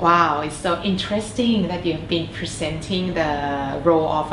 Wow, it's so interesting that you have been presenting the role of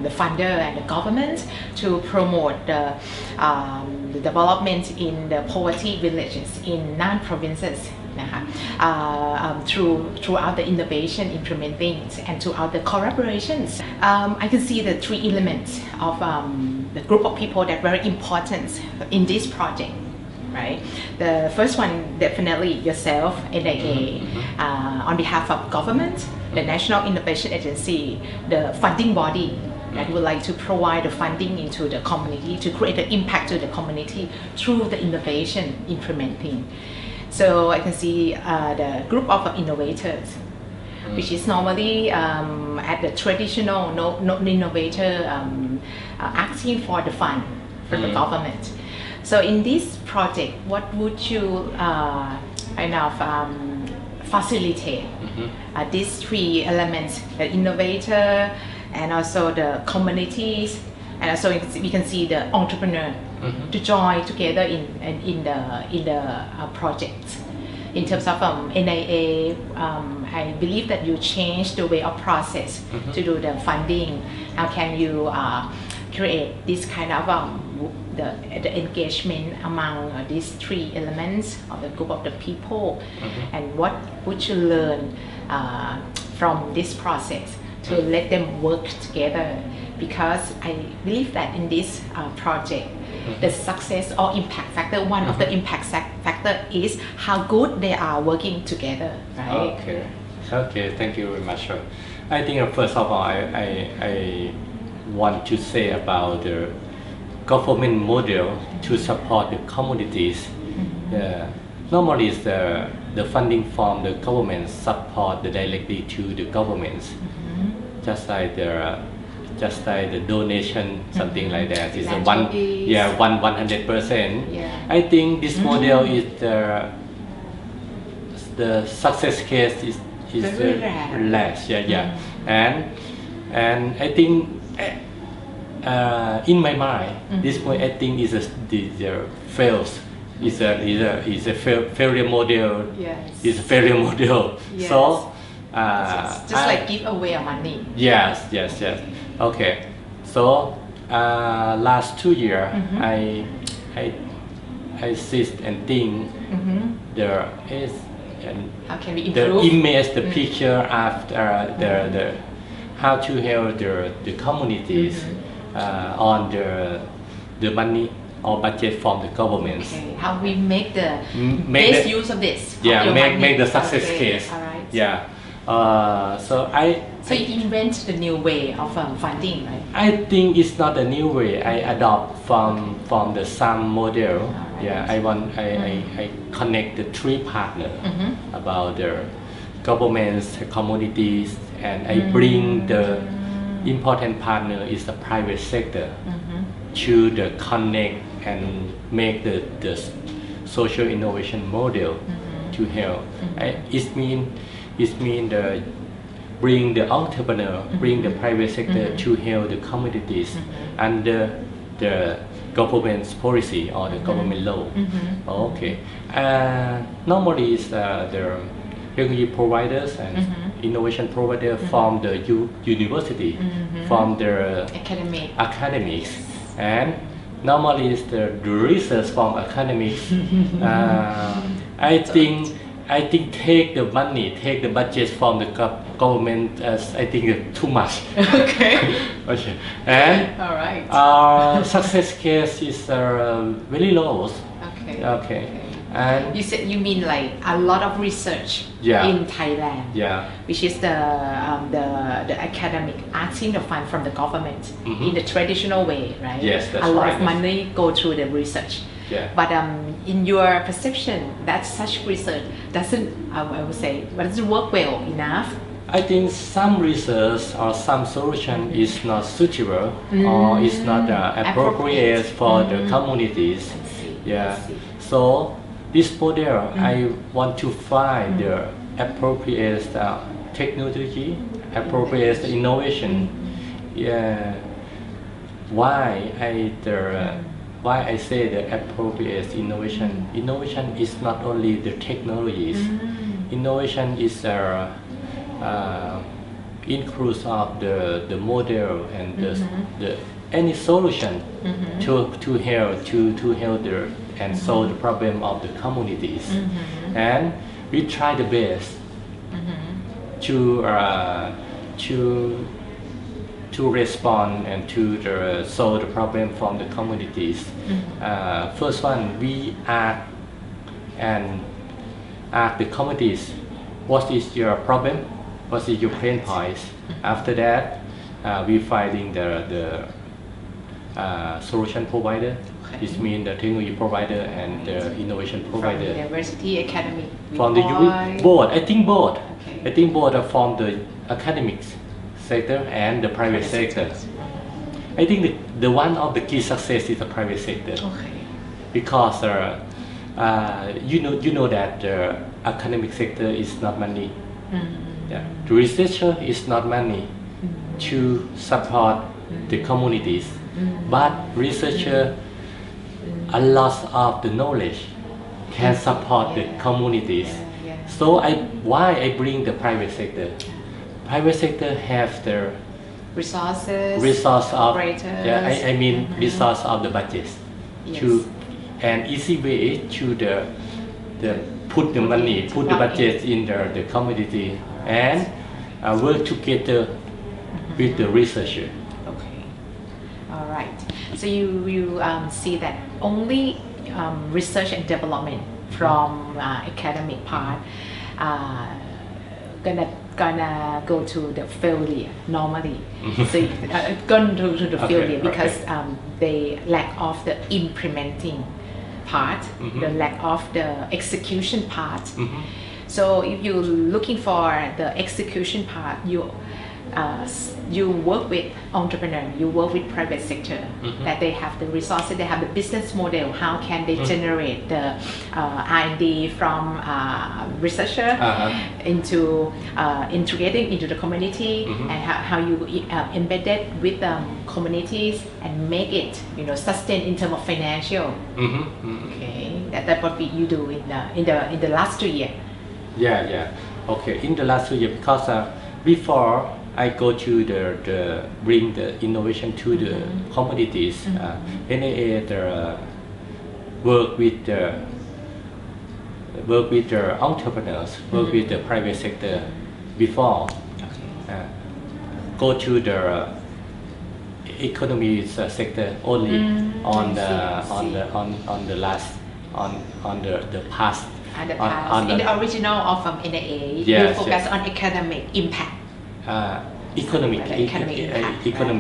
the funder and the government to promote the development in the poverty villages in 9 provinces นะคะ throughout the innovation implementing and throughout the collaborations. I can see the 3 elements of the group of people that are very important in this project. Right? The first one, definitely yourself, NIA, on behalf of government, the National Innovation Agency, the funding body that would like to provide the funding into the community to create an impact to the community through the innovation implementing. So I can see the group of innovators, which is normally at the traditional innovator asking for the fund from the government. So in this project, what would you kind of facilitate these 3 elements, the innovator and also the communities, and also we can see the entrepreneur to join together in the project. In terms of NIA, I believe that you changed the way of process to do the funding. How can you create this kind of the engagement among these 3 elements of the group of the people, and what would you learn from this process to let them work together? Because I believe that in this project, the success or impact factor, one of the impact factor is how good they are working together, right? Okay, thank you very much. I think first of all, I want to say about the government model to support the communities. Normally, the funding from the government support directly to the governments, just like the donation, something like that. It's a 100%. I think this model is the success case is less. And I think. In my mind, this point I think is fails. Is a failure model. Yes. Is a failure model. Yes. So just like give away money. Yes. Okay. So last 2 years, I sit and think there is how can we improve the image, the picture after the how to help the communities. On the money or budget from the governments. Okay. How we make the best use of this? Make the success case. All right. So you invent the new way of funding, right? I think it's not a new way. I adopt from the SAM model. I connect the 3 partners about the governments, communities, and I bring the important partner is the private sector to the connect and make the social innovation model to help. It mean the bring the entrepreneur, bring the private sector to help the communities under the government's policy or the government law. Okay. Normally is the technology providers and innovation provider from the university, from the academics, and normally is the research from academics. I think take the money, take the budget from the government as I think too much. Okay. And all right. Success case is very low. Okay. And you mean like a lot of research in Thailand, which is the academic asking the fund from the government in the traditional way, right? Yes, that's a lot right. of money go through the research. But in your perception, that such research doesn't work well enough. I think some research or some solution is not suitable or is not appropriate for the communities. So this model, I want to find the appropriate technology, appropriate innovation. Why I say the appropriate innovation? Innovation is not only the technologies. innovation is includes of the model and the any solution to help and solve the problem of the communities, and we try the best to respond and to solve the problem from the communities. First one, we ask the communities, what is your problem, what is your pain points. After that, we finding the solution provider. This means the technology provider and the innovation provider. From university, academic, From the both. I think both. I think both are from the academics sector and the private sector. I think the one of the key success is the private sector. Because you know that the academic sector is not money. The researcher is not money to support the communities, but researcher a lot of the knowledge can support the communities. So why I bring the private sector? Private sector have the resource of I mean resource of the budget to an easy way to the put the money, put the budget in the community and work together with the researcher. Okay, all right. So you see that only research and development from academic part gonna go to the failure normally. So gone to the failure because they lack of the implementing part, the lack of the execution part. So if you're looking for the execution part, you work with entrepreneur, you work with private sector, that they have the resources, they have the business model, how can they generate the R&D from researcher into integrating into the community, and how you embed it with communities and make it sustain in terms of financial. Okay, that's what you do in the last 2 years. Okay, in the last 2 years, because before I go to bring the innovation to the communities. NIA work with the entrepreneurs, work with the private sector before. Go to the economy sector only on the past. In the original of NIA, you focus on academic impact. Economic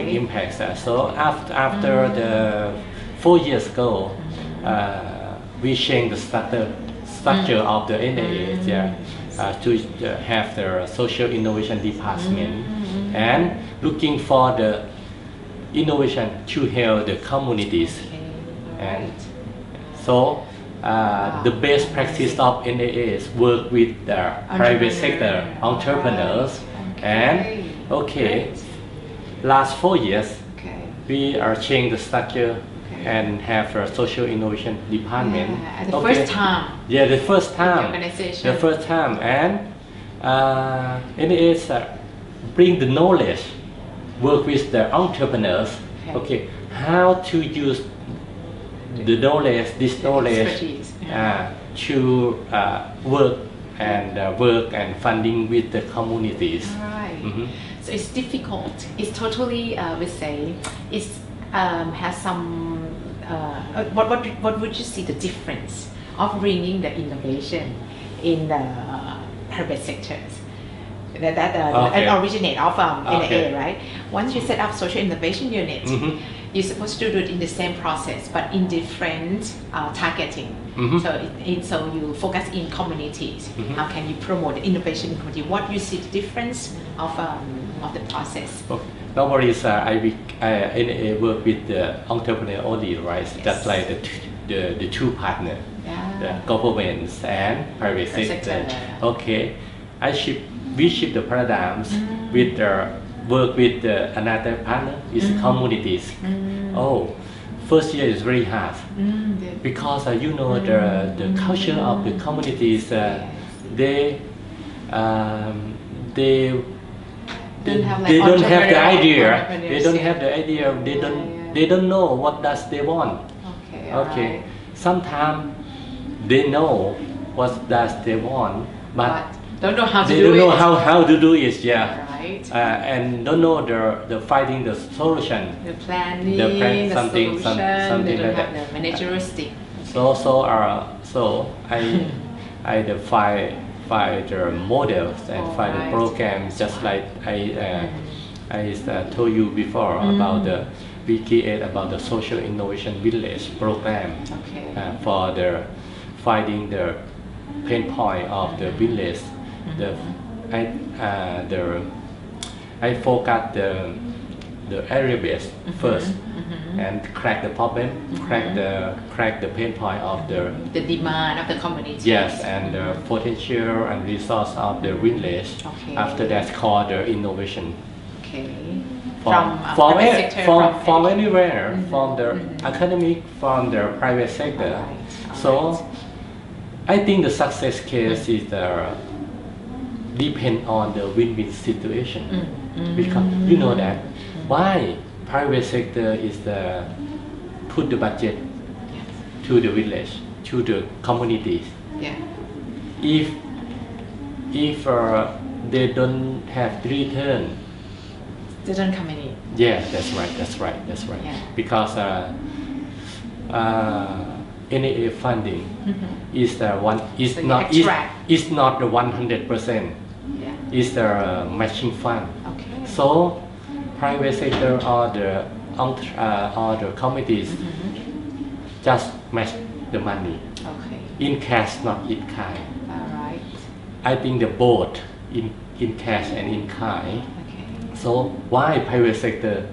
impact. So after the 4 years ago, we changed the structure of the NIA to have the social innovation department and looking for the innovation to help the communities. And so the best practice of NIA is work with the private sector entrepreneurs. And last 4 years, we are changing the structure and have a social innovation department. The first time. The first time. The first time, and NIA bring the knowledge, work with the entrepreneurs. How to use the knowledge, this knowledge, to work and funding with the communities. So it's difficult. It's totally, we say, it's has some. What would you see the difference of bringing the innovation in the private sectors? That originate of NIA, right? Once you set up social innovation unit, you're supposed to do it in the same process, but in different targeting. So you focus in communities. How can you promote the innovation in community? What you see the difference of the process? No worries. I work with the entrepreneur only, right? That's like the two partners, the governments and private sector. We shift the paradigms with the work with another partner is communities. First year is very hard because the culture of the communities they they Don't have like they don't have the entrepreneurial- idea. They don't entrepreneurship. have the idea. They don't yeah. they don't know what does they want. Okay. Okay. alright. Sometimes they know what does they want, but But don't know how to they do don't know it. how to do it. Yeah. Right. And don't know the finding the solution. The planning, The plan- the something- solution. something they don't like have that. the managerialistic. So I define the models and find the Alright. programs just like I told you before about the we create about the social innovation village program Okay. for the finding the pain point of the village. I focus the area base first and crack the problem, crack the pain point of The demand of the community. yes and the potential and resource of the village. Okay. After that, called the innovation. Okay. From private sector, from education. anywhere, from the academic, from the private sector. Alright, So I think the success case is depend on the win-win situation because you know that why private sector is the put the budget Yes. to the village, to the communities. Yeah. If they don't have return, They don't come in. yeah, that's right. Yeah. Because NIA funding is the one is So you not extract. is not the 100%. Yeah. Is the matching fund. Okay. So private sector or the committees just match the money Okay. in cash, not in kind. Alright. I think the both in cash and in kind. Okay. So why private sector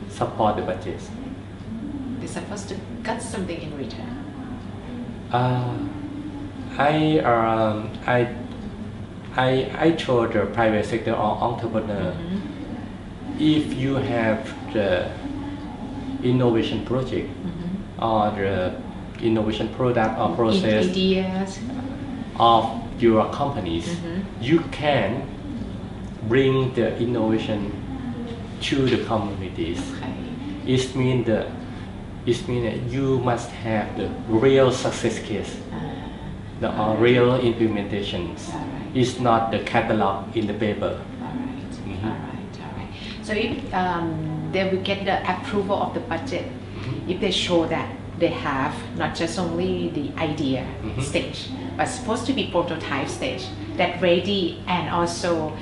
support the budget? They're supposed to get something in return. I told the private sector or entrepreneur, if you have the innovation project or the innovation product or process Ideas. of your companies, you can bring the innovation to the communities. Okay. It means that you must have the real success case, the real implementations. Alright. It's not the catalog in the paper. Alright. So if they will get the approval of the budget, if they show that they have not just only the idea stage, but supposed to be prototype stage that ready and also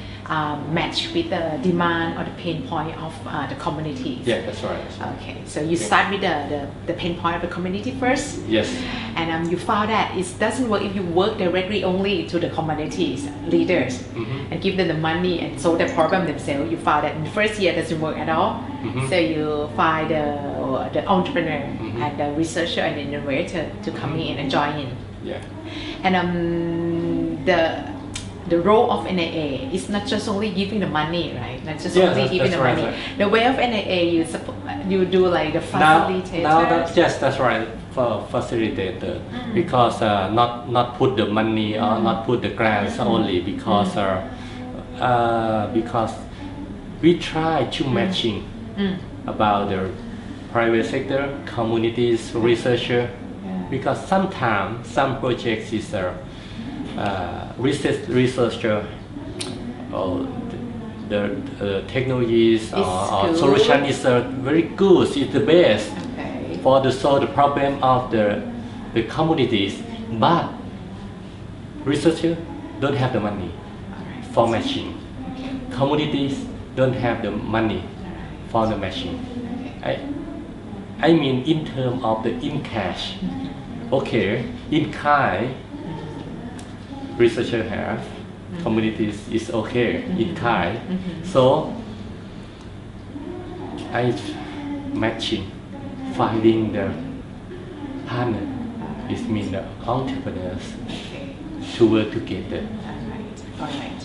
match with the demand or the pain point of the communities. Yeah, that's right. Okay, so you start with the pain point of the community first. Yes. And you found that it doesn't work if you work directly only to the communities leaders and give them the money and solve the problem themselves. You found that in the first year it doesn't work at all. So you find the entrepreneur and the researcher and the innovator to come in and join in. Yeah. And the role of NIA is not just only giving the money, right? Not just Yeah, only giving that's the right, money. right. The way of NIA, you do like the facilitator. Yes, that's right. For facilitator, because not put the money or not put the grants only because we try to matching about the private sector, communities, researcher, because sometimes some projects is researcher or the technologies or good. solution is very good, it's the best Okay. for the solve the problem of the communities, but researcher don't have the money Alright. for matching. Communities don't have the money for the matching. I mean in terms of the in cash. Okay, in kind, researcher have, communities is okay in kind. So I matching, finding the partner. It means the entrepreneurs Okay. to work together. Alright.